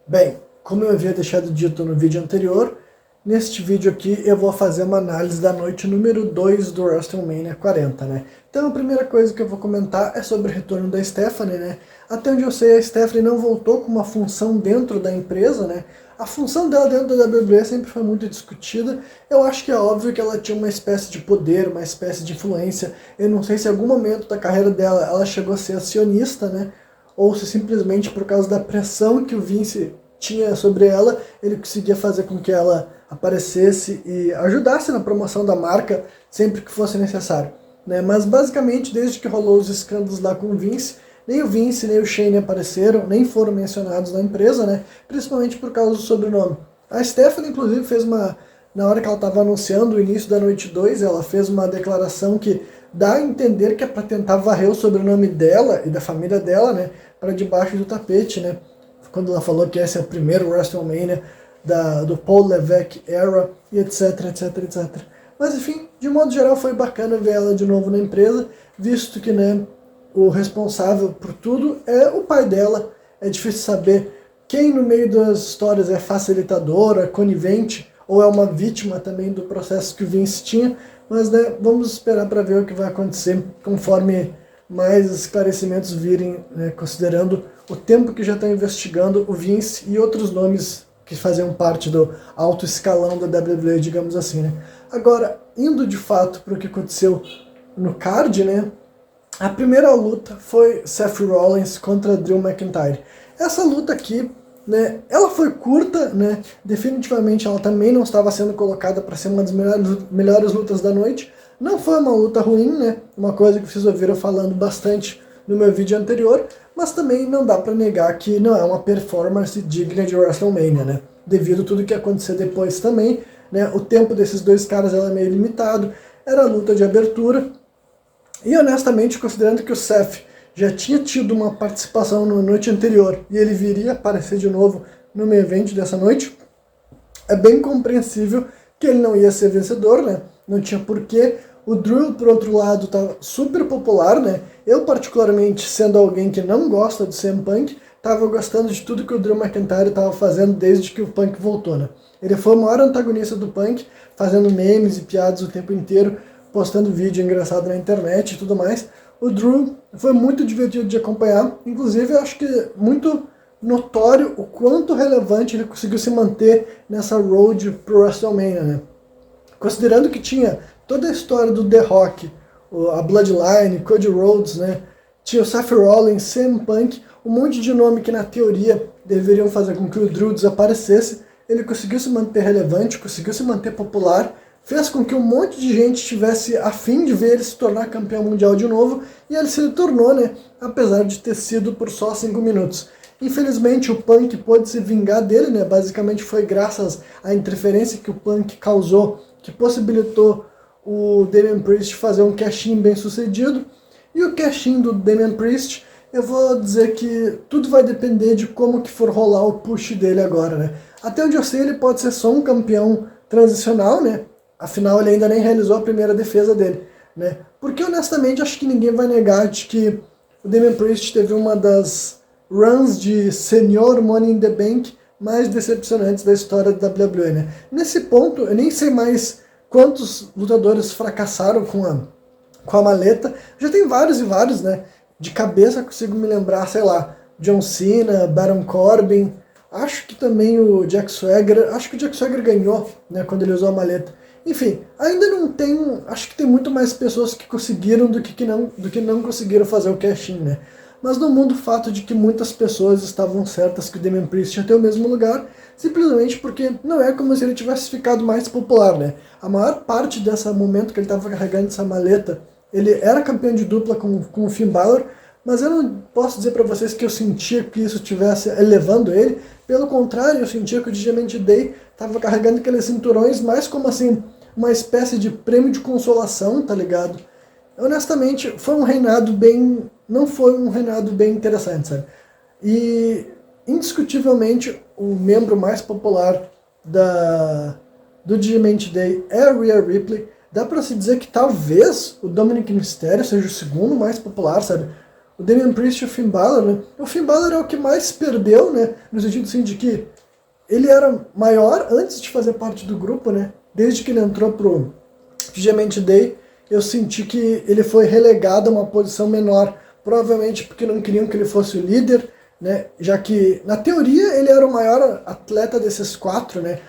Bem, como eu havia deixado dito no vídeo anterior, neste vídeo aqui eu vou fazer uma análise da noite número 2 do WrestleMania 40, né? Então a primeira coisa que eu vou comentar é sobre o retorno da Stephanie, né? Até onde eu sei, a Stephanie não voltou com uma função dentro da empresa, né? A função dela dentro da WWE sempre foi muito discutida. Eu acho que é óbvio que ela tinha uma espécie de poder, uma espécie de influência. Eu não sei se em algum momento da carreira dela ela chegou a ser acionista, né? Ou se simplesmente por causa da pressão que o Vince tinha sobre ela, ele conseguia fazer com que ela aparecesse e ajudasse na promoção da marca sempre que fosse necessário, né? Mas basicamente, desde que rolou os escândalos lá com o Vince, nem o Vince nem o Shane apareceram, nem foram mencionados na empresa, né? Principalmente por causa do sobrenome. A Stephanie, inclusive, fez uma... Na hora que ela estava anunciando o início da noite 2, ela fez uma declaração que dá a entender que é para tentar varrer o sobrenome dela e da família dela, né, para debaixo do tapete, né? Quando ela falou que esse é o primeiro WrestleMania do Paul Levesque era, e etc, etc, etc. Mas enfim, de modo geral foi bacana ver ela de novo na empresa, visto que, né, o responsável por tudo é o pai dela. É difícil saber quem no meio das histórias é facilitadora, conivente, ou é uma vítima também do processo que o Vince tinha, mas né, vamos esperar para ver o que vai acontecer conforme mais esclarecimentos virem, né, considerando o tempo que já está investigando o Vince e outros nomes que faziam parte do alto escalão da WWE, digamos assim, né. Agora, indo de fato para o que aconteceu no card, né, a primeira luta foi Seth Rollins contra Drew McIntyre. Essa luta aqui, né, ela foi curta, né, definitivamente ela também não estava sendo colocada para ser uma das melhores lutas da noite. Não foi uma luta ruim, né, uma coisa que vocês ouviram falando bastante no meu vídeo anterior, mas também não dá para negar que não é uma performance digna de WrestleMania, né, devido a tudo que aconteceu depois também, né, o tempo desses dois caras era meio limitado, era a luta de abertura. E honestamente, considerando que o Seth já tinha tido uma participação na noite anterior e ele viria aparecer de novo no main event dessa noite, é bem compreensível que ele não ia ser vencedor, né? Não tinha porquê. O Drew, por outro lado, tá super popular, né? Eu, particularmente, sendo alguém que não gosta do CM Punk, tava gostando de tudo que o Drew McIntyre tava fazendo desde que o Punk voltou, né? Ele foi o maior antagonista do Punk, fazendo memes e piadas o tempo inteiro, postando vídeo engraçado na internet e tudo mais. O Drew foi muito divertido de acompanhar, inclusive eu acho que muito notório o quanto relevante ele conseguiu se manter nessa road pro WrestleMania, né? Considerando que tinha toda a história do The Rock, a Bloodline, Cody Rhodes, né? Tinha o Seth Rollins, CM Punk, um monte de nome que na teoria deveriam fazer com que o Drew desaparecesse. Ele conseguiu se manter relevante, conseguiu se manter popular, fez com que um monte de gente tivesse a fim de ver ele se tornar campeão mundial de novo, e ele se tornou, né? Apesar de ter sido por só 5 minutos. Infelizmente o Punk pôde se vingar dele, né? Basicamente foi graças à interferência que o Punk causou, que possibilitou o Damian Priest fazer um cash-in bem sucedido. E o cash-in do Damian Priest, eu vou dizer que tudo vai depender de como que for rolar o push dele agora, né? Até onde eu sei, ele pode ser só um campeão transicional, né? Afinal, ele ainda nem realizou a primeira defesa dele, né? Porque, honestamente, acho que ninguém vai negar de que o Damian Priest teve uma das runs de Senior Money in the Bank mais decepcionantes da história da WWE, né? Nesse ponto, eu nem sei mais quantos lutadores fracassaram com a maleta. Já tem vários e vários, né? De cabeça consigo me lembrar, sei lá, John Cena, Baron Corbin, acho que também o Jack Swagger, acho que o Jack Swagger ganhou, né, quando ele usou a maleta. Enfim, ainda não tem, acho que tem muito mais pessoas que conseguiram do que não conseguiram fazer o cash-in, né? Mas não muda o fato de que muitas pessoas estavam certas que o Damian Priest ia ter o mesmo lugar, simplesmente porque não é como se ele tivesse ficado mais popular, né? A maior parte desse momento que ele estava carregando essa maleta, ele era campeão de dupla com o Finn Balor, mas eu não posso dizer para vocês que eu sentia que isso estivesse elevando ele. Pelo contrário, eu sentia que o Judgment Day estava carregando aqueles cinturões mais como assim, uma espécie de prêmio de consolação, tá ligado? Honestamente, foi um reinado bem... não foi um reinado bem interessante, sabe? E, indiscutivelmente, o membro mais popular do Judgment Day é a Rhea Ripley. Dá pra se dizer que talvez o Dominic Mysterio seja o segundo mais popular, sabe? o Damian Priest e o Finn Balor, né? O Finn Balor é o que mais perdeu, né? No sentido assim, de que ele era maior antes de fazer parte do grupo, né? Desde que ele entrou pro Judgment Day, eu senti que ele foi relegado a uma posição menor, provavelmente porque não queriam que ele fosse o líder, né? Já que, na teoria, ele era o maior atleta desses 4, né?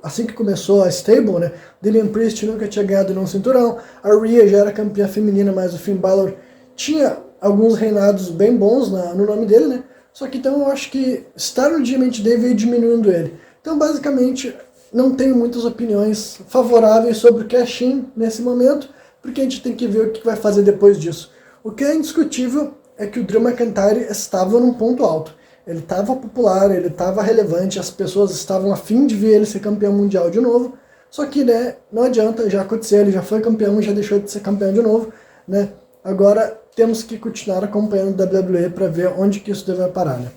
Assim que começou a stable, né? Damian Priest nunca tinha ganhado nenhum cinturão, a Rhea já era campeã feminina, mas o Finn Balor tinha alguns reinados bem bons no nome dele, né? Só que então eu acho que estar no Judgment Day veio diminuindo ele. Então, basicamente, não tenho muitas opiniões favoráveis sobre o cash-in nesse momento, porque a gente tem que ver o que vai fazer depois disso. O que é indiscutível é que o Drew McIntyre estava num ponto alto. Ele estava popular, ele estava relevante, as pessoas estavam a fim de ver ele ser campeão mundial de novo, só que, né, não adianta, já aconteceu, ele já foi campeão, já deixou de ser campeão de novo, né? Agora temos que continuar acompanhando a WWE para ver onde que isso deve parar, né?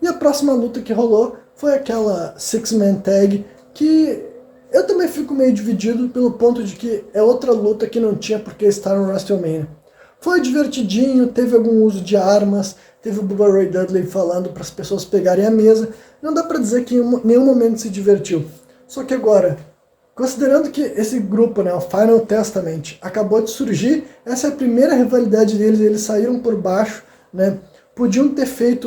E a próxima luta que rolou foi aquela Six-Man Tag, que eu também fico meio dividido pelo ponto de que é outra luta que não tinha porque estar no WrestleMania. Foi divertidinho, teve algum uso de armas, teve o Bubba Ray Dudley falando para as pessoas pegarem a mesa, não dá para dizer que em nenhum momento se divertiu. Só que agora, considerando que esse grupo, né, o Final Testament, acabou de surgir, essa é a primeira rivalidade deles, eles saíram por baixo, né, podiam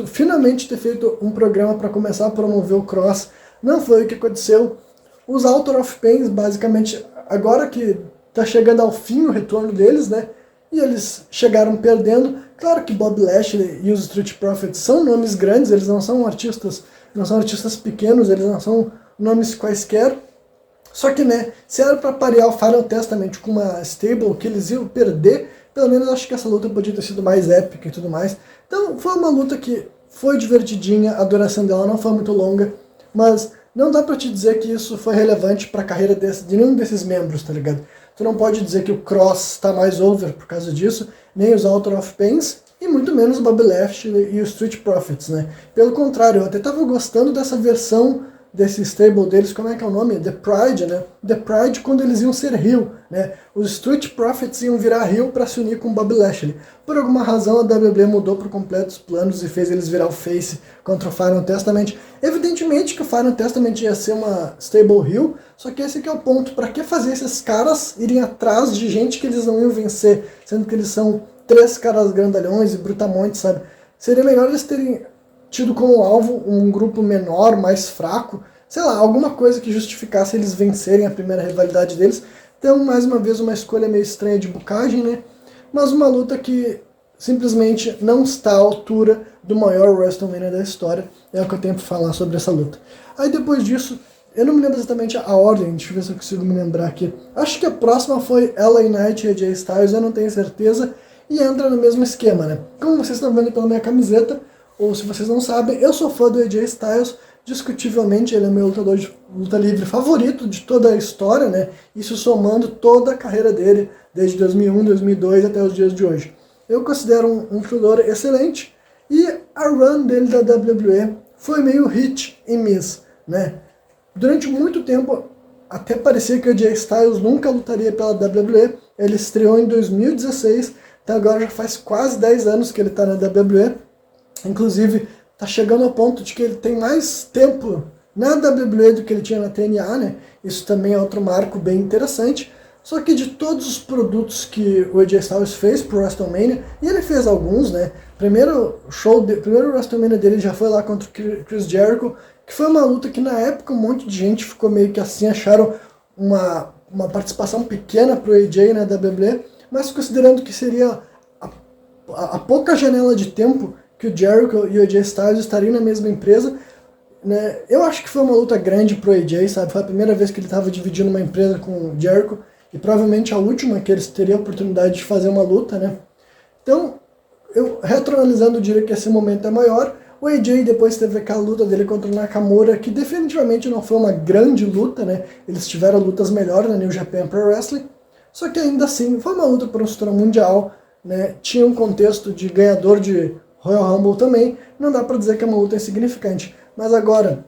finalmente ter feito um programa para começar a promover o Cross, não foi o que aconteceu. Os Author of Pain, basicamente, agora que está chegando ao fim o retorno deles, né, e eles chegaram perdendo. Claro que Bob Lashley e os Street Profits são nomes grandes, eles não são artistas pequenos, eles não são nomes quaisquer. Só que, né, se era para parear o Final Testament com uma stable que eles iam perder, pelo menos acho que essa luta podia ter sido mais épica e tudo mais. Então foi uma luta que foi divertidinha, a duração dela não foi muito longa, mas não dá pra te dizer que isso foi relevante pra carreira de nenhum desses membros, tá ligado? Tu não pode dizer que o Cross tá mais over por causa disso, nem os Author of Pains, e muito menos o Bobby Lashley e os Street Profits, né? Pelo contrário, eu até tava gostando dessa versão desse stable deles, como é que é o nome? The Pride, né? The Pride quando eles iam ser heel, né? Os Street Profits iam virar heel para se unir com o Bobby Lashley. Por alguma razão a WWE mudou por completo os planos e fez eles virar o face contra o Final Testament. Evidentemente que o Final Testament ia ser uma stable heel, só que esse aqui é o ponto. Para que fazer esses caras irem atrás de gente que eles não iam vencer, sendo que eles são 3 caras grandalhões e brutamontes, sabe? Seria melhor eles terem tido como alvo um grupo menor, mais fraco, sei lá, alguma coisa que justificasse eles vencerem a primeira rivalidade deles. Então, mais uma vez, uma escolha meio estranha de bucagem, né? Mas uma luta que simplesmente não está à altura do maior WrestleMania da história. É o que eu tenho para falar sobre essa luta. Aí depois disso, eu não me lembro exatamente a ordem, deixa eu ver se eu consigo me lembrar aqui. Acho que a próxima foi LA Knight e AJ Styles, eu não tenho certeza, e entra no mesmo esquema, né? Como vocês estão vendo pela minha camiseta, ou se vocês não sabem, eu sou fã do AJ Styles, discutivelmente ele é meu lutador de luta livre favorito de toda a história, né? Isso somando toda a carreira dele, desde 2001, 2002 até os dias de hoje. Eu considero um lutador excelente, e a run dele da WWE foi meio hit e miss, né? Durante muito tempo, até parecia que o AJ Styles nunca lutaria pela WWE, ele estreou em 2016, então agora já faz quase 10 anos que ele está na WWE. Inclusive, tá chegando ao ponto de que ele tem mais tempo na WWE do que ele tinha na TNA, né? Isso também é outro marco bem interessante. Só que de todos os produtos que o AJ Styles fez pro WrestleMania, e ele fez alguns, né? Primeiro WrestleMania dele já foi lá contra o Chris Jericho, que foi uma luta que na época um monte de gente ficou meio que assim, acharam uma participação pequena pro AJ na WWE, mas considerando que seria a pouca janela de tempo que o Jericho e o AJ Styles estariam na mesma empresa, né? Eu acho que foi uma luta grande pro AJ, sabe? Foi a primeira vez que ele estava dividindo uma empresa com o Jericho, e provavelmente a última que eles teriam a oportunidade de fazer uma luta, né? Então, eu retroanalisando, eu diria que esse momento é maior. O AJ depois teve aquela luta dele contra o Nakamura, que definitivamente não foi uma grande luta, né? Eles tiveram lutas melhores na New Japan Pro Wrestling, só que ainda assim foi uma luta para um cinturão mundial, né? Tinha um contexto de ganhador de Royal Rumble também, não dá pra dizer que é uma luta insignificante. Mas agora,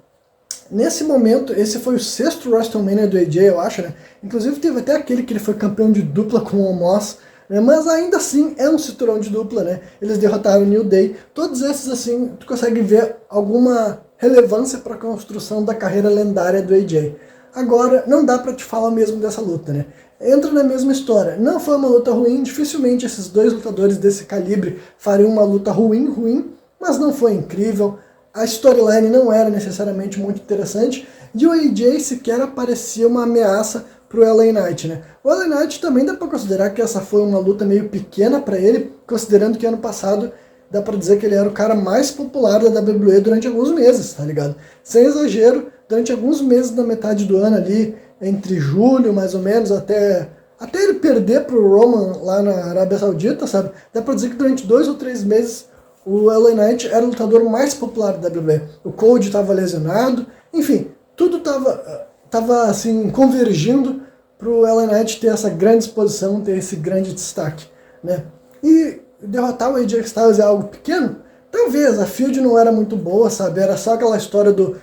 nesse momento, esse foi o 6º WrestleMania do AJ, eu acho, né? Inclusive teve até aquele que ele foi campeão de dupla com o Omos, né? Mas ainda assim é um cinturão de dupla, né? Eles derrotaram o New Day. Todos esses, assim, tu consegue ver alguma relevância para a construção da carreira lendária do AJ. Agora, não dá para te falar mesmo dessa luta, né? Entra na mesma história. Não foi uma luta ruim, dificilmente esses dois lutadores desse calibre fariam uma luta ruim, mas não foi incrível. A storyline não era necessariamente muito interessante e o AJ sequer aparecia uma ameaça pro LA Knight, né? O LA Knight também dá para considerar que essa foi uma luta meio pequena para ele, considerando que ano passado dá para dizer que ele era o cara mais popular da WWE durante alguns meses, tá ligado? Sem exagero, durante alguns meses da metade do ano ali, entre julho mais ou menos até ele perder pro Roman lá na Arábia Saudita, sabe? Dá pra dizer que durante 2 ou 3 meses o LA Knight era o lutador mais popular da WWE. O Cody estava lesionado, enfim, tudo tava assim convergindo pro LA Knight ter essa grande exposição, ter esse grande destaque, né? E derrotar o AJ Styles é algo pequeno? Talvez, a feud não era muito boa, sabe? Era só aquela história do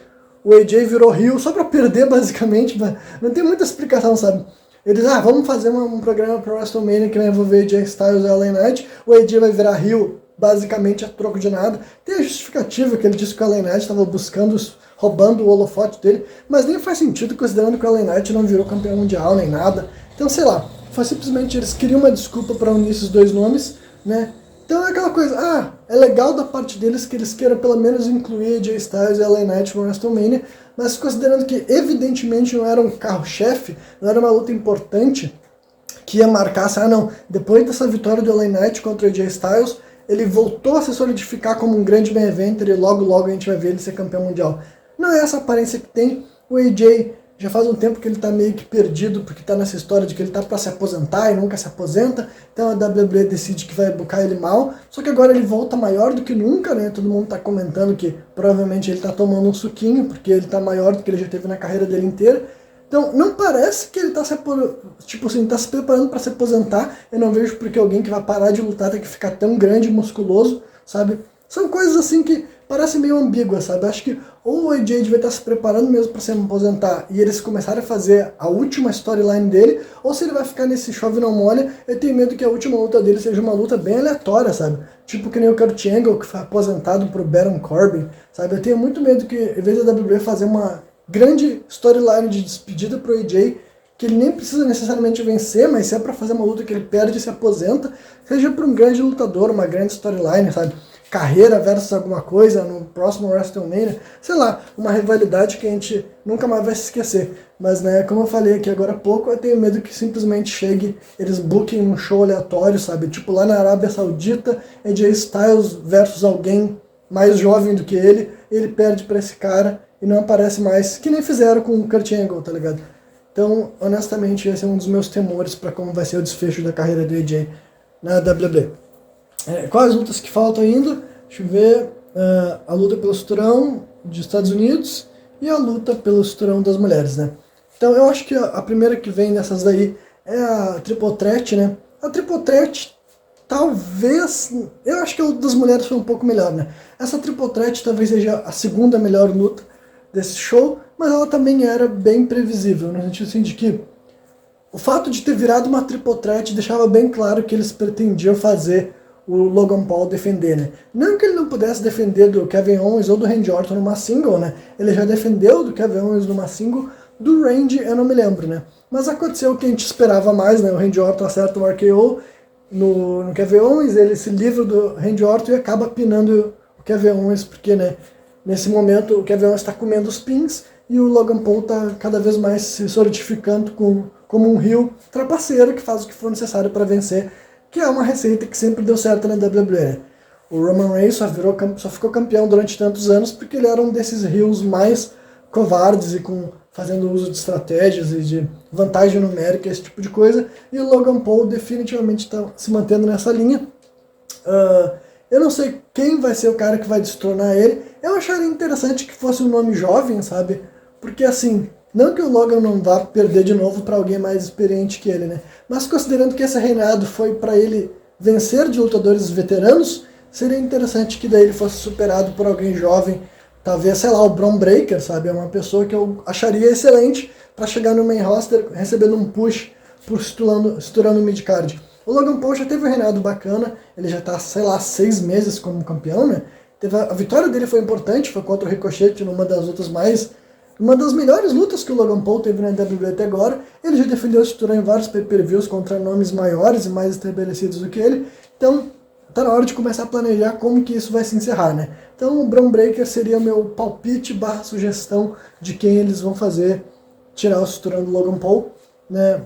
o AJ virou heel só pra perder, basicamente, mas não tem muita explicação, sabe? Eles, vamos fazer um programa pro WrestleMania que vai envolver AJ Styles e LA Knight, o AJ vai virar heel, basicamente a troco de nada. Tem a justificativa que ele disse que o LA Knight estava roubando o holofote dele, mas nem faz sentido considerando que o LA Knight não virou campeão mundial nem nada. Então, sei lá, foi simplesmente eles queriam uma desculpa para unir esses dois nomes, né? Então é aquela coisa, é legal da parte deles que eles queiram pelo menos incluir AJ Styles e LA Knight no WrestleMania, mas considerando que evidentemente não era um carro-chefe, não era uma luta importante, que ia marcar, depois dessa vitória do LA Knight contra o AJ Styles, ele voltou a se solidificar como um grande main eventer e logo a gente vai ver ele ser campeão mundial. Não é essa aparência que tem. O AJ já faz um tempo que ele tá meio que perdido, porque tá nessa história de que ele tá para se aposentar e nunca se aposenta, então a WWE decide que vai buscar ele mal, só que agora ele volta maior do que nunca, né? Todo mundo tá comentando que provavelmente ele tá tomando um suquinho, porque ele tá maior do que ele já teve na carreira dele inteira. Então, não parece que ele tá se preparando para se aposentar. Eu não vejo porque alguém que vai parar de lutar tem que ficar tão grande e musculoso, sabe? São coisas assim que parecem meio ambíguas, sabe? Acho que ou o AJ devia estar se preparando mesmo para se aposentar e eles começarem a fazer a última storyline dele, ou se ele vai ficar nesse chove não molha. Eu tenho medo que a última luta dele seja uma luta bem aleatória, sabe? Tipo que nem o Kurt Angle, que foi aposentado pro Baron Corbin, sabe? Eu tenho muito medo que, em vez da WWE fazer uma grande storyline de despedida pro AJ, que ele nem precisa necessariamente vencer, mas se é pra fazer uma luta que ele perde e se aposenta, seja pra um grande lutador, uma grande storyline, sabe? Carreira versus alguma coisa no próximo WrestleMania, sei lá, uma rivalidade que a gente nunca mais vai se esquecer. Mas, né, como eu falei aqui agora há pouco, eu tenho medo que simplesmente chegue, eles bookiem um show aleatório, sabe? Tipo lá na Arábia Saudita, AJ Styles versus alguém mais jovem do que ele perde pra esse cara e não aparece mais, que nem fizeram com o Kurt Angle, tá ligado? Então, honestamente, esse é um dos meus temores para como vai ser o desfecho da carreira do AJ na WWE. Quais lutas que faltam ainda? Deixa eu ver. A luta pelo cinturão dos Estados Unidos e a luta pelo cinturão das mulheres, né? Então, eu acho que a primeira que vem dessas daí é a Triple Threat, né? A Triple Threat, talvez... Eu acho que a luta das mulheres foi um pouco melhor, né? Essa Triple Threat talvez seja a segunda melhor luta desse show, mas ela também era bem previsível, no sentido assim de que o fato de ter virado uma Triple Threat deixava bem claro que eles pretendiam fazer o Logan Paul defender, né? Não que ele não pudesse defender do Kevin Owens ou do Randy Orton numa single, né? Ele já defendeu do Kevin Owens numa single, do Randy eu não me lembro, né? Mas aconteceu o que a gente esperava mais, né? O Randy Orton acerta o RKO no Kevin Owens, ele se livra do Randy Orton e acaba pinando o Kevin Owens, porque, né? Nesse momento, o Kevin Owens está comendo os pins e o Logan Paul está cada vez mais se solidificando como um heel trapaceiro que faz o que for necessário para vencer, que é uma receita que sempre deu certo na WWE. O Roman Reigns só ficou campeão durante tantos anos porque ele era um desses heels mais covardes e fazendo uso de estratégias e de vantagem numérica, esse tipo de coisa, e o Logan Paul definitivamente está se mantendo nessa linha. Eu não sei quem vai ser o cara que vai destronar ele. Eu acharia interessante que fosse um nome jovem, sabe? Porque assim, não que o Logan não vá perder de novo para alguém mais experiente que ele, né? Mas considerando que esse reinado foi para ele vencer de lutadores veteranos, seria interessante que daí ele fosse superado por alguém jovem. Talvez, sei lá, o Bron Breakker, sabe? É uma pessoa que eu acharia excelente para chegar no main roster recebendo um push por estourando o mid-card. O Logan Paul já teve um reinado bacana, ele já tá, sei lá, 6 meses como campeão, né? A vitória dele foi importante, foi contra o Ricochet numa das lutas uma das melhores lutas que o Logan Paul teve na WWE até agora. Ele já defendeu o cinturão em vários pay-per-views contra nomes maiores e mais estabelecidos do que ele. Então, tá na hora de começar a planejar como que isso vai se encerrar, né? Então, o Bron Breakker seria o meu palpite / sugestão de quem eles vão fazer tirar o cinturão do Logan Paul, né?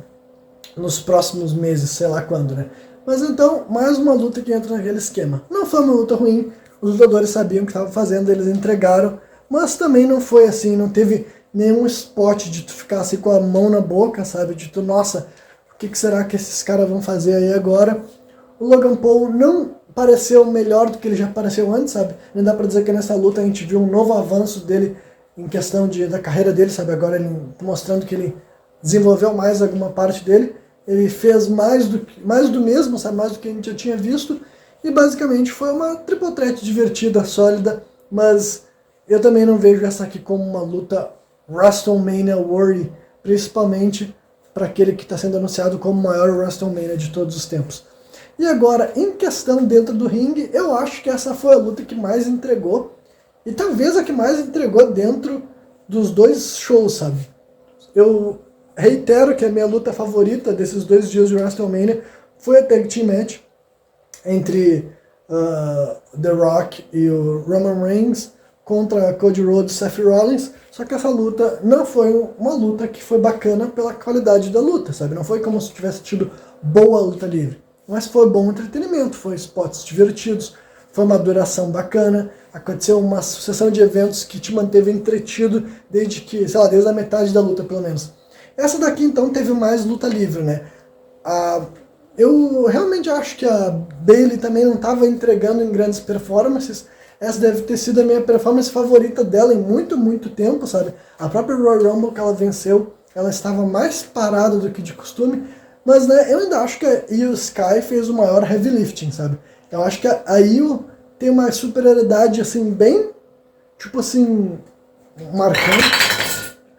Nos próximos meses, sei lá quando, né? Mas então, mais uma luta que entra naquele esquema. Não foi uma luta ruim, os lutadores sabiam o que estavam fazendo, eles entregaram, mas também não foi assim, não teve nenhum spot de tu ficar assim com a mão na boca, sabe? De tu, nossa, o que será que esses caras vão fazer aí agora? O Logan Paul não pareceu melhor do que ele já pareceu antes, sabe? Não dá pra dizer que nessa luta a gente viu um novo avanço dele em questão da carreira dele, sabe? Agora ele mostrando que ele desenvolveu mais alguma parte dele. Ele fez mais do mesmo, sabe? Mais do que a gente já tinha visto. E basicamente foi uma triple threat divertida, sólida, mas eu também não vejo essa aqui como uma luta WrestleMania worthy, principalmente para aquele que está sendo anunciado como o maior WrestleMania de todos os tempos. E agora, em questão dentro do ringue, eu acho que essa foi a luta que mais entregou, e talvez a que mais entregou dentro dos dois shows, sabe? Eu reitero que a minha luta favorita desses 2 dias de WrestleMania foi a Tag Team Match entre The Rock e o Roman Reigns contra Cody Rhodes e Seth Rollins, só que essa luta não foi uma luta que foi bacana pela qualidade da luta, sabe? Não foi como se tivesse tido boa luta livre, mas foi bom entretenimento, foi spots divertidos, foi uma duração bacana, aconteceu uma sucessão de eventos que te manteve entretido desde a metade da luta, pelo menos. Essa daqui, então, teve mais luta livre, né? Eu realmente acho que a Bayley também não estava entregando em grandes performances. Essa deve ter sido a minha performance favorita dela em muito, muito tempo, sabe? A própria Royal Rumble que ela venceu, ela estava mais parada do que de costume, mas né, eu ainda acho que a Io Sky fez o maior heavy lifting, sabe? Eu acho que a Io tem uma superioridade, assim, bem, tipo assim, marcante.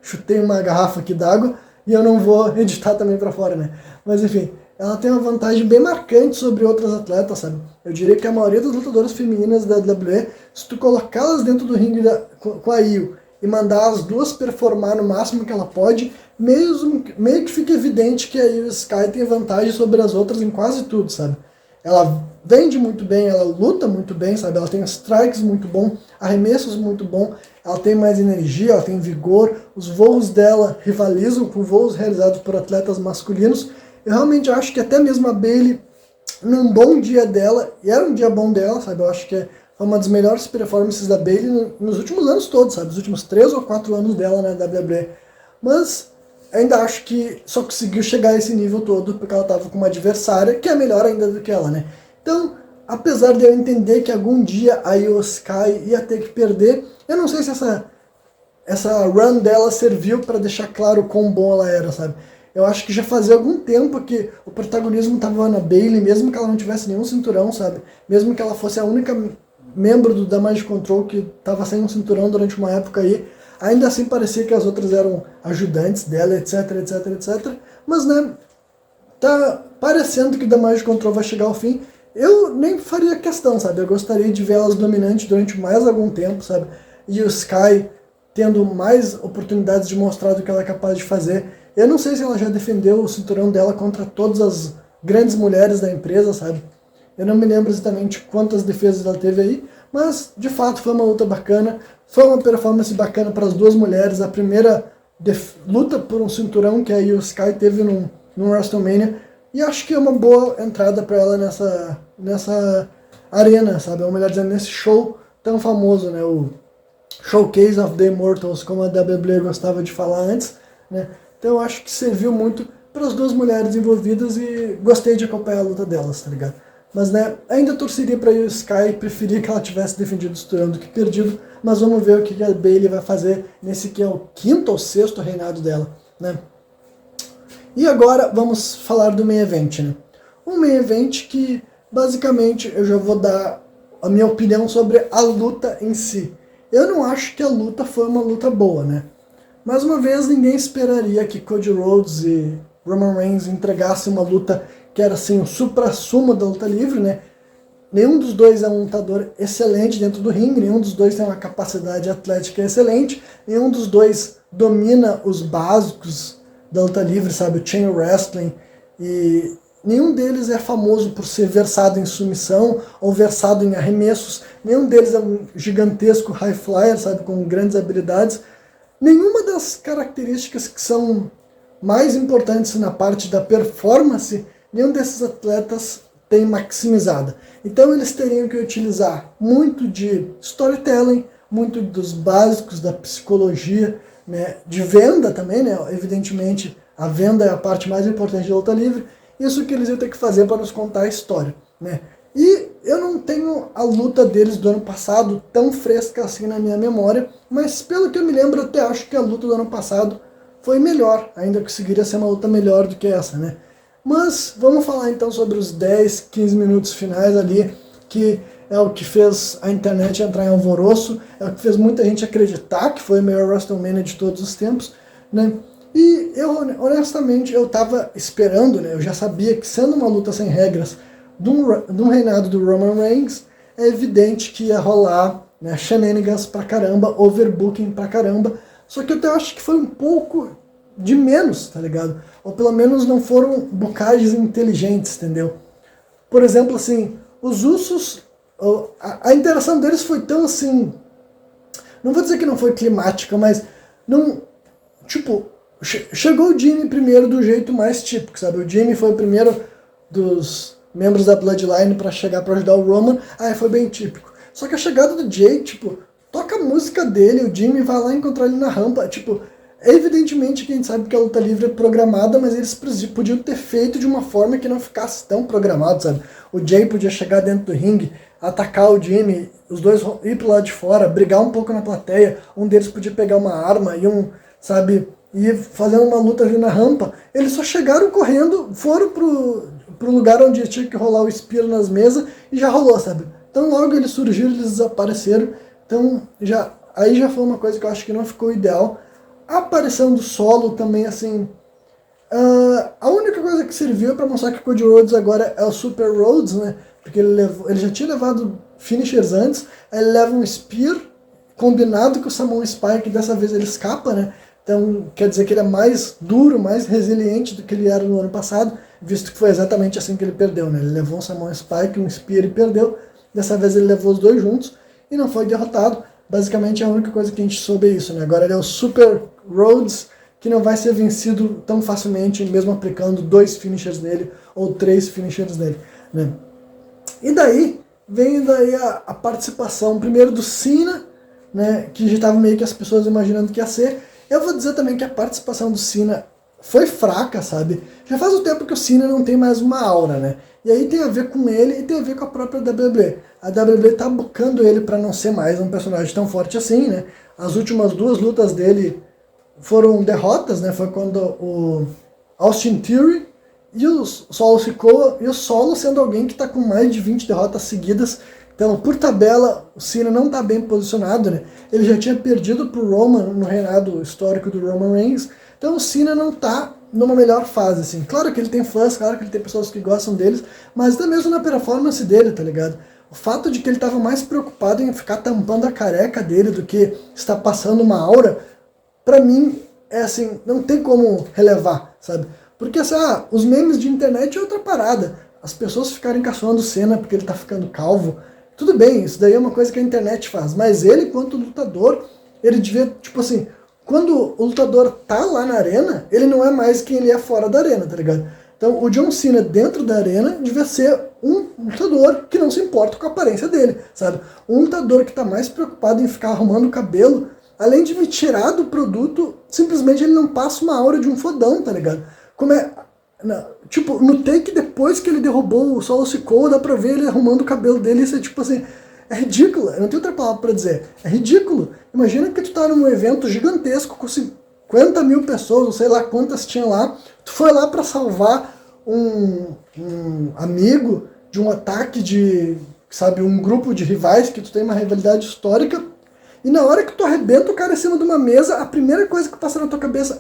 Chutei uma garrafa aqui d'água e eu não vou editar também pra fora, né? Mas enfim, ela tem uma vantagem bem marcante sobre outras atletas, sabe? Eu diria que a maioria das lutadoras femininas da WWE, se tu colocá-las dentro do ringue com a Io e mandar as duas performar no máximo que ela pode, meio que fica evidente que a Io Sky tem vantagem sobre as outras em quase tudo, sabe? Ela vende muito bem, ela luta muito bem, sabe? Ela tem strikes muito bom, arremessos muito bom, ela tem mais energia, ela tem vigor, os voos dela rivalizam com voos realizados por atletas masculinos. Eu realmente acho que até mesmo a Bayley, num bom dia dela, e era um dia bom dela, sabe? Eu acho que foi uma das melhores performances da Bayley nos últimos anos todos, sabe? Os últimos 3 ou 4 anos dela na WWE. Mas ainda acho que só conseguiu chegar a esse nível todo porque ela estava com uma adversária que é melhor ainda do que ela, né? Então, apesar de eu entender que algum dia a Io Sky ia ter que perder, eu não sei se essa run dela serviu para deixar claro o quão bom ela era, sabe? Eu acho que já fazia algum tempo que o protagonismo estava na Bayley, mesmo que ela não tivesse nenhum cinturão, sabe? Mesmo que ela fosse a única membro do Damage Control que estava sem um cinturão durante uma época aí, ainda assim parecia que as outras eram ajudantes dela, etc, etc, etc. Mas, né, tá parecendo que o Damage Control vai chegar ao fim. Eu nem faria questão, sabe? Eu gostaria de ver elas dominantes durante mais algum tempo, sabe? E o Sky tendo mais oportunidades de mostrar do que ela é capaz de fazer. Eu não sei se ela já defendeu o cinturão dela contra todas as grandes mulheres da empresa, sabe? Eu não me lembro exatamente quantas defesas ela teve aí, mas de fato foi uma luta bacana, foi uma performance bacana para as duas mulheres, a primeira luta por um cinturão que a Io Sky teve num WrestleMania, e acho que é uma boa entrada para ela nessa arena, sabe? Ou melhor dizendo, nesse show tão famoso, né? O Showcase of the Immortals, como a WWE gostava de falar antes, né? Então eu acho que serviu muito para as duas mulheres envolvidas e gostei de acompanhar a luta delas, tá ligado? Mas, né, ainda torceria para a Io Sky, preferia que ela tivesse defendido o cinturão do que perdido, mas vamos ver o que a Bayley vai fazer nesse que é o 5º ou 6º reinado dela, né? E agora vamos falar do main event, né? Um main event que, basicamente, eu já vou dar a minha opinião sobre a luta em si. Eu não acho que a luta foi uma luta boa, né? Mais uma vez, ninguém esperaria que Cody Rhodes e Roman Reigns entregassem uma luta que era assim o suprassumo da luta livre, né? Nenhum dos dois é um lutador excelente dentro do ringue, nenhum dos dois tem uma capacidade atlética excelente, nenhum dos dois domina os básicos da luta livre, sabe, o chain wrestling, e nenhum deles é famoso por ser versado em submissão ou versado em arremessos, nenhum deles é um gigantesco high flyer, sabe, com grandes habilidades. Nenhuma das características que são mais importantes na parte da performance, nenhum desses atletas tem maximizada. Então eles teriam que utilizar muito de storytelling, muito dos básicos da psicologia, né, de venda também, né, evidentemente a venda é a parte mais importante da luta livre, isso que eles iam ter que fazer para nos contar a história, né. E eu não tenho a luta deles do ano passado tão fresca assim na minha memória, mas pelo que eu me lembro, eu até acho que a luta do ano passado foi melhor, ainda conseguiria ser uma luta melhor do que essa, né. Mas vamos falar então sobre os 10, 15 minutos finais ali, que é o que fez a internet entrar em alvoroço, é o que fez muita gente acreditar que foi o melhor WrestleMania de todos os tempos, né? E eu, honestamente, eu tava esperando, né? Eu já sabia que sendo uma luta sem regras de um reinado do Roman Reigns, é evidente que ia rolar, né, shenanigans pra caramba, overbooking pra caramba, só que eu até acho que foi um pouco de menos, tá ligado? Ou pelo menos não foram bocagens inteligentes, entendeu? Por exemplo, assim, os Usos, a interação deles foi tão assim, não vou dizer que não foi climática, mas não, tipo, chegou o Jimmy primeiro do jeito mais típico, sabe? O Jimmy foi o primeiro dos membros da Bloodline pra chegar pra ajudar o Roman, aí foi bem típico. Só que a chegada do Jay, tipo, toca a música dele, o Jimmy vai lá encontrar ele na rampa, tipo, evidentemente que a gente sabe que a luta livre é programada, mas eles podiam ter feito de uma forma que não ficasse tão programado, sabe? O Jay podia chegar dentro do ringue, atacar o Jimmy, os dois ir pro lado de fora, brigar um pouco na plateia, um deles podia pegar uma arma e sabe, ir fazendo uma luta ali na rampa. Eles só chegaram correndo, foram pro lugar onde tinha que rolar o spear nas mesas e já rolou, sabe? Então logo eles surgiram, eles desapareceram, então aí já foi uma coisa que eu acho que não ficou ideal. A aparição do Solo também, assim, a única coisa que serviu é pra mostrar que o Cody Rhodes agora é o Super Rhodes, né? Porque ele já tinha levado finishers antes, aí ele leva um Spear combinado com o Samoan Spike, dessa vez ele escapa, né? Então quer dizer que ele é mais duro, mais resiliente do que ele era no ano passado, visto que foi exatamente assim que ele perdeu, né? Ele levou um Samoan Spike, um Spear e perdeu, dessa vez ele levou os dois juntos e não foi derrotado. Basicamente a única coisa que a gente soube é isso, né? Agora ele é o Super Rhodes, que não vai ser vencido tão facilmente, mesmo aplicando 2 finishers nele, ou 3 finishers nele, né? E daí, vem a participação, primeiro do Cena, né? Que já estava meio que as pessoas imaginando que ia ser. Eu vou dizer também que a participação do Cena foi fraca, sabe? Já faz um tempo que o Cena não tem mais uma aura, né? E aí tem a ver com ele e tem a ver com a própria WWE. A WWE tá bocando ele para não ser mais um personagem tão forte assim, né? As últimas 2 lutas dele foram derrotas, né? Foi quando o Austin Theory e o Solo Sikoa, e o Solo sendo alguém que tá com mais de 20 derrotas seguidas. Então, por tabela, o Cena não tá bem posicionado, né? Ele já tinha perdido pro Roman no reinado histórico do Roman Reigns. Então o Cena não tá numa melhor fase, assim. Claro que ele tem fãs, claro que ele tem pessoas que gostam deles, mas até mesmo na performance dele, tá ligado? O fato de que ele tava mais preocupado em ficar tampando a careca dele do que estar passando uma aura, pra mim, é assim, não tem como relevar, sabe? Porque, assim, os memes de internet é outra parada. As pessoas ficarem caçoando Cena porque ele tá ficando calvo, tudo bem, isso daí é uma coisa que a internet faz, mas ele, enquanto lutador, ele devia, tipo assim, quando o lutador tá lá na arena, ele não é mais quem ele é fora da arena, tá ligado? Então o John Cena dentro da arena devia ser um lutador que não se importa com a aparência dele, sabe? Um lutador que tá mais preocupado em ficar arrumando o cabelo, além de me tirar do produto, simplesmente ele não passa uma aura de um fodão, tá ligado? Como é... Tipo, no take depois que ele derrubou o Solo Sikoa, dá pra ver ele arrumando o cabelo dele, isso é tipo assim... É ridículo, eu não tenho outra palavra pra dizer. É ridículo. Imagina que tu tá num evento gigantesco com 50 mil pessoas, ou sei lá quantas tinha lá. Tu foi lá pra salvar um amigo de um ataque de, sabe, um grupo de rivais que tu tem uma rivalidade histórica. E na hora que tu arrebenta o cara em cima de uma mesa, a primeira coisa que passa na tua cabeça,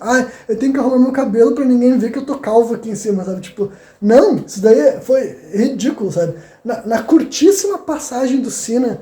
eu tenho que arrumar meu cabelo pra ninguém ver que eu tô calvo aqui em cima, sabe? Tipo, não, isso daí foi ridículo, sabe? Na curtíssima passagem do Cena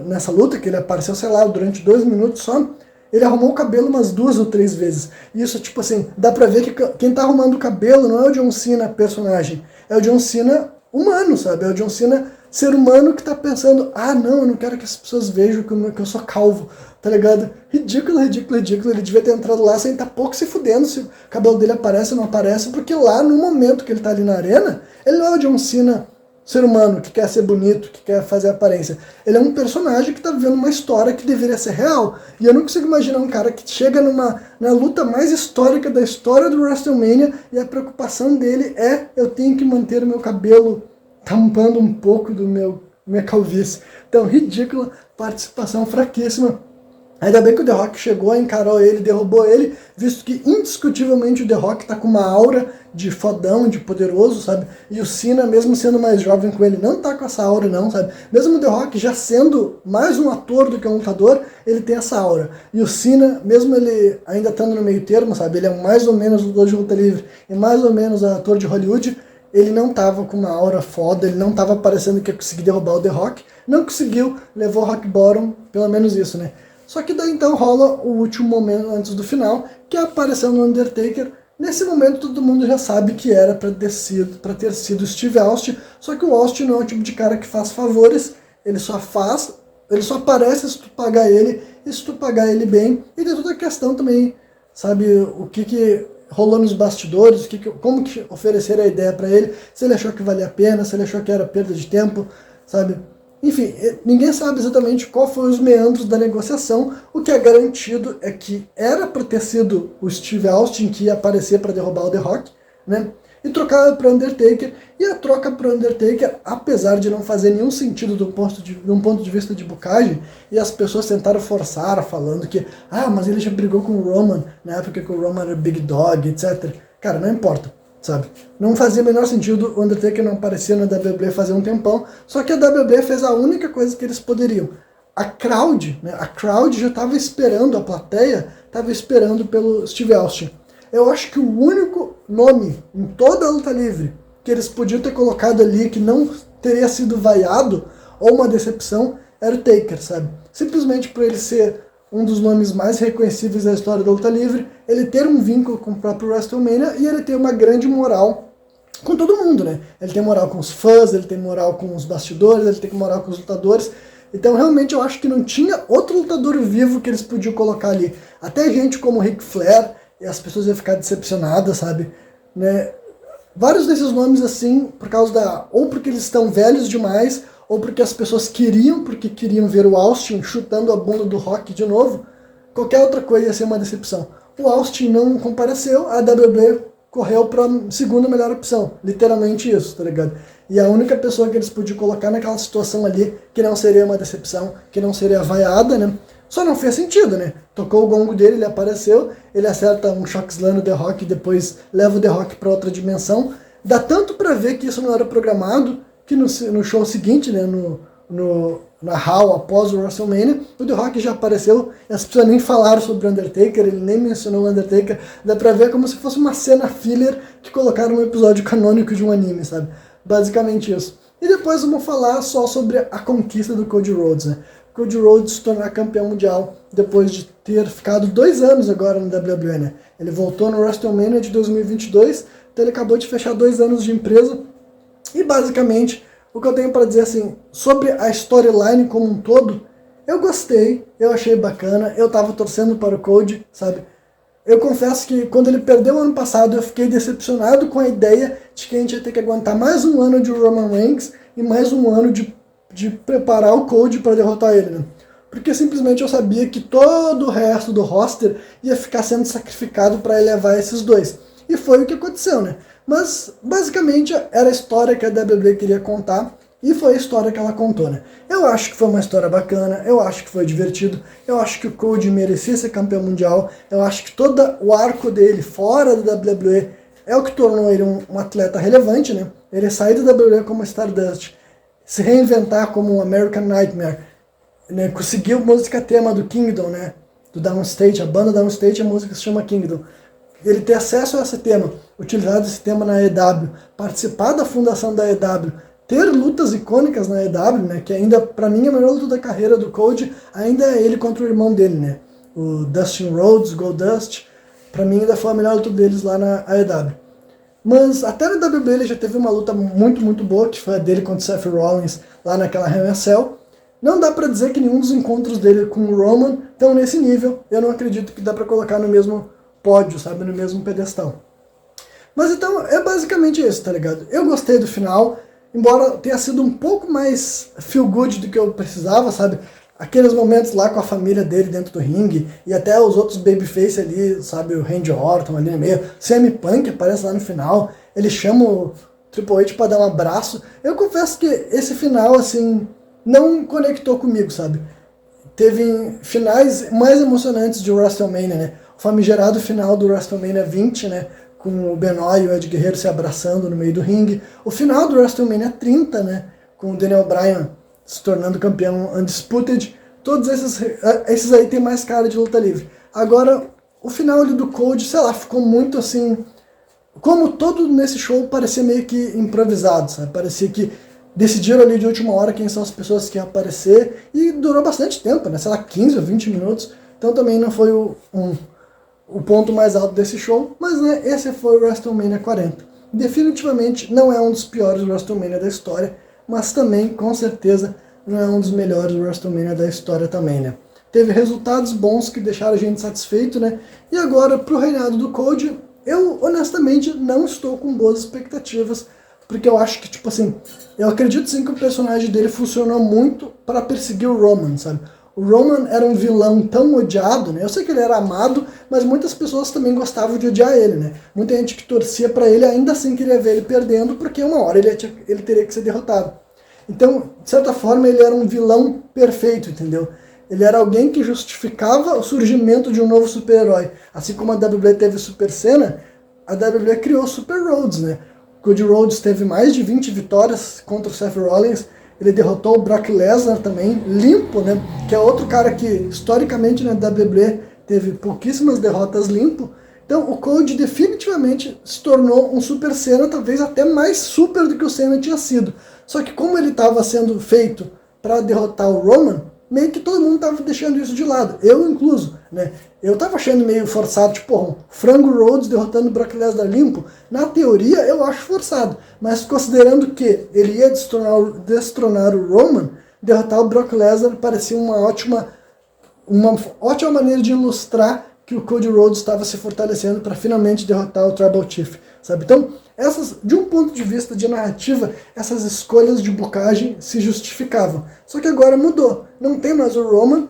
nessa luta, que ele apareceu, sei lá, durante 2 minutos só, ele arrumou o cabelo umas 2 ou 3 vezes. E isso, tipo assim, dá pra ver que quem tá arrumando o cabelo não é o John Cena personagem, é o John Cena humano, sabe? É o John Cena ser humano que tá pensando, não, eu não quero que as pessoas vejam que eu sou calvo, tá ligado? Ridículo, ridículo, ridículo. Ele devia ter entrado lá sem estar pouco se fudendo se o cabelo dele aparece ou não aparece, porque lá, no momento que ele tá ali na arena, ele não é o John Cena ser humano, que quer ser bonito, que quer fazer aparência. Ele é um personagem que tá vivendo uma história que deveria ser real. E eu não consigo imaginar um cara que chega na luta mais histórica da história do WrestleMania e a preocupação dele é: eu tenho que manter o meu cabelo tampando um pouco do minha calvície. Então, ridícula, participação fraquíssima. Ainda bem que o The Rock chegou, encarou ele, derrubou ele, visto que indiscutivelmente o The Rock tá com uma aura de fodão, de poderoso, sabe? E o Cena, mesmo sendo mais jovem com ele, não tá com essa aura não, sabe? Mesmo o The Rock já sendo mais um ator do que um lutador, ele tem essa aura. E o Cena, mesmo ele ainda estando no meio termo, sabe? Ele é mais ou menos lutador de luta livre e mais ou menos ator de Hollywood, ele não tava com uma aura foda, ele não tava parecendo que ia conseguir derrubar o The Rock, não conseguiu, levou o Rock Bottom, pelo menos isso, né? Só que daí então rola o último momento antes do final, que é a aparição do Undertaker. Nesse momento todo mundo já sabe que era para ter sido Steve Austin, só que o Austin não é o tipo de cara que faz favores, ele só aparece se tu pagar ele, e se tu pagar ele bem, e tem toda a questão também, sabe, o que rolou nos bastidores, como que ofereceram a ideia para ele, se ele achou que valia a pena, se ele achou que era perda de tempo, sabe? Enfim, ninguém sabe exatamente qual foram os meandros da negociação. O que é garantido é que era para ter sido o Steve Austin que ia aparecer para derrubar o The Rock, né? E trocar para Undertaker. E a troca para Undertaker, apesar de não fazer nenhum sentido de um ponto de vista de bucagem, e as pessoas tentaram forçar falando que, mas ele já brigou com o Roman na época que o Roman era Big Dog, etc. Cara, não importa. Sabe? Não fazia o menor sentido o Undertaker não aparecer na WWE fazia um tempão, só que a WWE fez a única coisa que eles poderiam. A crowd já estava esperando, a plateia estava esperando pelo Steve Austin. Eu acho que o único nome em toda a luta livre que eles podiam ter colocado ali que não teria sido vaiado ou uma decepção era o Taker, sabe? Simplesmente por ele ser um dos nomes mais reconhecíveis da história da luta livre, ele ter um vínculo com o próprio WrestleMania e ele ter uma grande moral com todo mundo, né? Ele tem moral com os fãs, ele tem moral com os bastidores, ele tem moral com os lutadores. Então realmente eu acho que não tinha outro lutador vivo que eles podiam colocar ali. Até gente como o Ric Flair, e as pessoas iam ficar decepcionadas, sabe? Né? Vários desses nomes assim, por causa ou porque eles estão velhos demais, ou porque as pessoas porque queriam ver o Austin chutando a bunda do Rock de novo, qualquer outra coisa ia ser uma decepção. O Austin não compareceu, a WWE correu para a segunda melhor opção, literalmente isso, tá ligado? E a única pessoa que eles podiam colocar naquela situação ali, que não seria uma decepção, que não seria vaiada, né? Só não fez sentido, né? Tocou o gongo dele, ele apareceu, ele acerta um chokeslam no The Rock e depois leva o The Rock para outra dimensão. Dá tanto para ver que isso não era programado, que no show seguinte, né, na Raw, após o WrestleMania, o The Rock já apareceu, e as pessoas nem falaram sobre o Undertaker, ele nem mencionou o Undertaker, dá pra ver como se fosse uma cena filler que colocaram um episódio canônico de um anime, sabe? Basicamente isso. E depois vamos falar só sobre a conquista do Cody Rhodes, né? Cody Rhodes se tornar campeão mundial depois de ter ficado 2 anos agora no WWE, né? Ele voltou no WrestleMania de 2022, então ele acabou de fechar 2 anos de empresa. E basicamente, o que eu tenho para dizer assim, sobre a storyline como um todo, eu gostei, eu achei bacana, eu tava torcendo para o Cody, sabe? Eu confesso que quando ele perdeu o ano passado, eu fiquei decepcionado com a ideia de que a gente ia ter que aguentar mais um ano de Roman Reigns e mais um ano de preparar o Cody para derrotar ele, né? Porque simplesmente eu sabia que todo o resto do roster ia ficar sendo sacrificado para elevar esses dois. E foi o que aconteceu, né? Mas, basicamente, era a história que a WWE queria contar, e foi a história que ela contou, né? Eu acho que foi uma história bacana, eu acho que foi divertido, eu acho que o Cody merecia ser campeão mundial, eu acho que todo o arco dele fora da WWE é o que tornou ele um atleta relevante, né? Ele sair da WWE como Stardust, se reinventar como um American Nightmare, né, conseguiu música tema do Kingdom, né, do Downstage, a banda Downstage, a música se chama Kingdom. Ele ter acesso a esse tema, utilizar esse tema na EW, participar da fundação da EW, ter lutas icônicas na EW, né, que ainda, pra mim, a melhor luta da carreira do Cody ainda é ele contra o irmão dele, né, o Dustin Rhodes, Goldust. Pra mim ainda foi a melhor luta deles lá na AEW. Mas até na WWE ele já teve uma luta muito boa, que foi a dele contra o Seth Rollins lá naquela Hell in a Cell. Não dá pra dizer que nenhum dos encontros dele com o Roman estão nesse nível. Eu não acredito que dá pra colocar no mesmo pódio, sabe, no mesmo pedestal. Mas então é basicamente isso, tá ligado? Eu gostei do final, embora tenha sido um pouco mais feel good do que eu precisava, sabe? Aqueles momentos lá com a família dele dentro do ringue, e até os outros babyface ali, sabe, o Randy Orton ali no meio, CM Punk aparece lá no final, ele chama o Triple H pra dar um abraço. Eu confesso que esse final, assim, não conectou comigo, sabe? Teve finais mais emocionantes de WrestleMania, né? O famigerado final do WrestleMania 20, né? Com o Benoit e o Ed Guerreiro se abraçando no meio do ringue. O final do WrestleMania 30, né? Com o Daniel Bryan se tornando campeão undisputed. Todos esses aí tem mais cara de luta livre. Agora, o final ali do Cody, sei lá, ficou muito assim... Como todo nesse show parecia meio que improvisado, sabe? Parecia que decidiram ali de última hora quem são as pessoas que iam aparecer, e durou bastante tempo, né? Sei lá, 15 ou 20 minutos. Então também não foi o ponto mais alto desse show, mas né, esse foi o WrestleMania 40. Definitivamente não é um dos piores WrestleMania da história, mas também, com certeza, não é um dos melhores WrestleMania da história também, né? Teve resultados bons que deixaram a gente satisfeito, né? E agora, pro reinado do Cody, eu honestamente não estou com boas expectativas, porque eu acho que, tipo assim, eu acredito sim que o personagem dele funcionou muito para perseguir o Roman, sabe? O Roman era um vilão tão odiado, né? Eu sei que ele era amado, mas muitas pessoas também gostavam de odiar ele, né? Muita gente que torcia para ele ainda assim queria ver ele perdendo, porque uma hora ele teria que ser derrotado. Então, de certa forma, ele era um vilão perfeito, entendeu? Ele era alguém que justificava o surgimento de um novo super-herói. Assim como a WWE teve Super Cena, a WWE criou o Super Rhodes, né? Cody Rhodes teve mais de 20 vitórias contra o Seth Rollins. Ele derrotou o Brock Lesnar também, limpo, né? Que é outro cara que, historicamente, na WWE teve pouquíssimas derrotas limpo. Então, o Cody definitivamente se tornou um Super Cena, talvez até mais super do que o Cena tinha sido. Só que como ele estava sendo feito para derrotar o Roman, meio que todo mundo tava deixando isso de lado, eu incluso, né? Eu tava achando meio forçado, tipo, porra, Frango Rhodes derrotando o Brock Lesnar limpo. Na teoria, eu acho forçado, mas considerando que ele ia destronar o Roman, derrotar o Brock Lesnar parecia uma ótima maneira de ilustrar que o Cody Rhodes estava se fortalecendo para finalmente derrotar o Tribal Chief, sabe? Então, de um ponto de vista de narrativa, essas escolhas de bookagem se justificavam. Só que agora mudou. Não tem mais o Roman.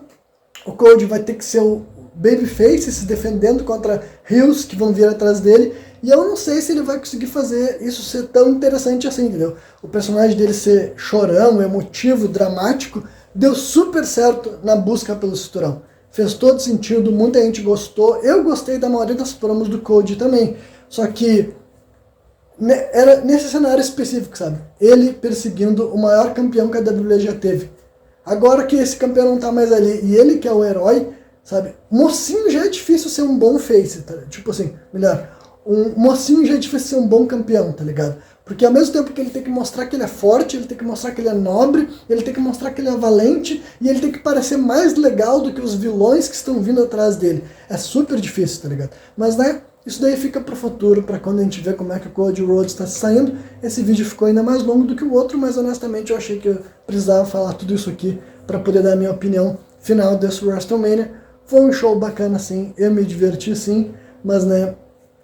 O Cody vai ter que ser o babyface se defendendo contra heels que vão vir atrás dele. E eu não sei se ele vai conseguir fazer isso ser tão interessante assim, entendeu? O personagem dele ser chorão, emotivo, dramático, deu super certo na busca pelo cinturão. Fez todo sentido, muita gente gostou. Eu gostei da maioria das promos do Cody também. Só que era nesse cenário específico, sabe? Ele perseguindo o maior campeão que a WWE já teve. Agora que esse campeão não tá mais ali e ele que é o herói, sabe? Mocinho já é difícil ser um bom face, tá? Tipo assim, melhor. Um mocinho já é difícil ser um bom campeão, tá ligado? Porque ao mesmo tempo que ele tem que mostrar que ele é forte, ele tem que mostrar que ele é nobre, ele tem que mostrar que ele é valente, e ele tem que parecer mais legal do que os vilões que estão vindo atrás dele. É super difícil, tá ligado? Mas, né, isso daí fica pro futuro, pra quando a gente vê como é que o Cody Rhodes tá saindo. Esse vídeo ficou ainda mais longo do que o outro, mas honestamente eu achei que eu precisava falar tudo isso aqui pra poder dar a minha opinião final desse WrestleMania. Foi um show bacana sim, eu me diverti sim, mas, né,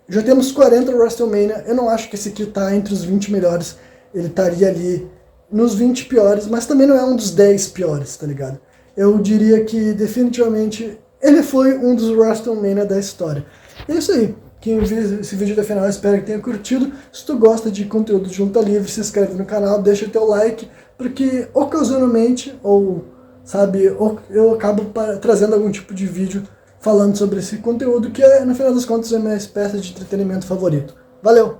já temos 40 WrestleMania, eu não acho que esse aqui tá entre os 20 melhores, ele estaria ali nos 20 piores, mas também não é um dos 10 piores, tá ligado? Eu diria que definitivamente ele foi um dos WrestleMania da história. É isso aí, quem viu esse vídeo até o final, espero que tenha curtido. Se tu gosta de conteúdo de luta livre, se inscreve no canal, deixa teu like, porque ocasionalmente, ou sabe, eu acabo trazendo algum tipo de vídeo falando sobre esse conteúdo que, no final das contas, é a minha espécie de entretenimento favorito. Valeu!